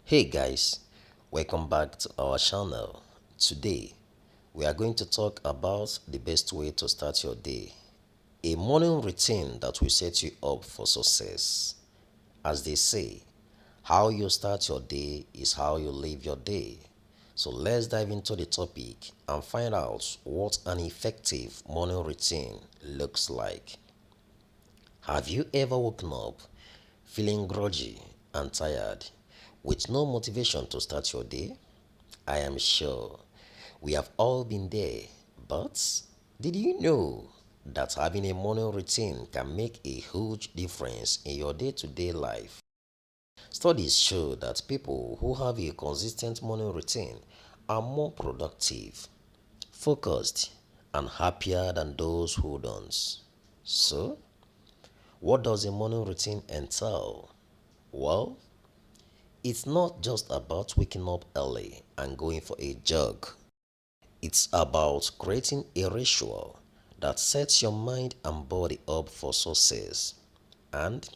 Hey guys, welcome back to our channel. Today, we are going to talk about the best way to start your day. A morning routine that will set you up for success. As they say, how you start your day is how you live your day. So let's dive into the topic and find out what an effective morning routine looks like. Have you ever woken up feeling groggy and tired with no motivation to start your day? I am sure we have all been there, but did you know that having a morning routine can make a huge difference in your day to day life? Studies show that people who have a consistent morning routine are more productive, focused, and happier than those who don't. So, what does a morning routine entail? Well, it's not just about waking up early and going for a jog. It's about creating a ritual that sets your mind and body up for success. And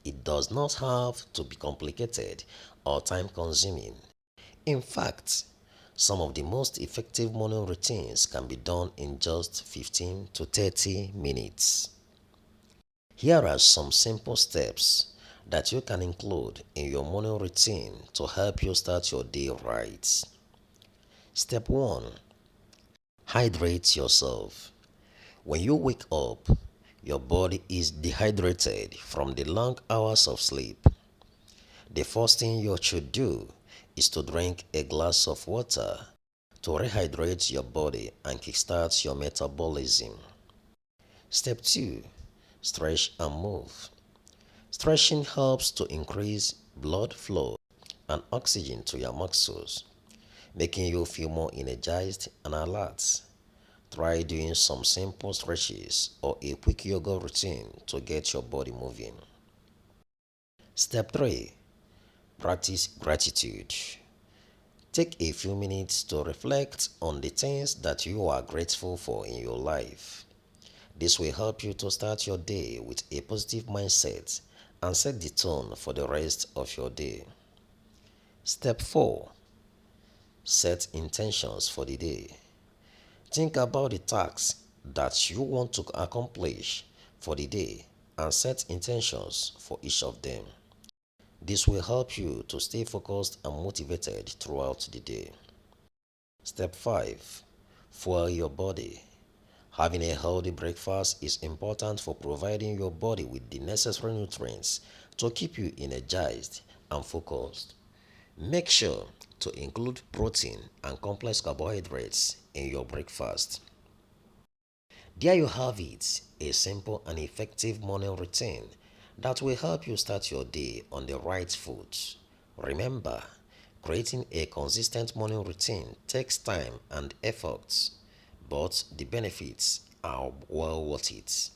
it does not have to be complicated or time consuming. In fact, some of the most effective morning routines can be done in just 15 to 30 minutes. Here are some simple steps that you can include in your morning routine to help you start your day right. Step 1. Hydrate yourself. When you wake up, your body is dehydrated from the long hours of sleep. The first thing you should do is to drink a glass of water to rehydrate your body and kickstart your metabolism. Step 2. Stretch and move. Stretching helps to increase blood flow and oxygen to your muscles, making you feel more energized and alert. Try doing some simple stretches or a quick yoga routine to get your body moving. Step 3. Practice gratitude. Take a few minutes to reflect on the things that you are grateful for in your life. This will help you to start your day with a positive mindset and set the tone for the rest of your day. Step 4. Set intentions for the day. Think about the tasks that you want to accomplish for the day and set intentions for each of them. This will help you to stay focused and motivated throughout the day. Step 5. Fuel your body. Having a healthy breakfast is important for providing your body with the necessary nutrients to keep you energized and focused. Make sure to include protein and complex carbohydrates in your breakfast. There you have it, a simple and effective morning routine that will help you start your day on the right foot. Remember, creating a consistent morning routine takes time and effort, but the benefits are well worth it.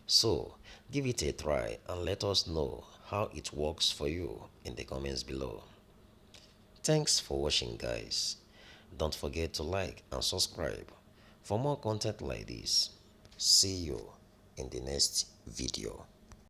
So, give it a try and let us know how it works for you in the comments below. Thanks for watching, guys. Don't forget to like and subscribe for more content like this. See you in the next video.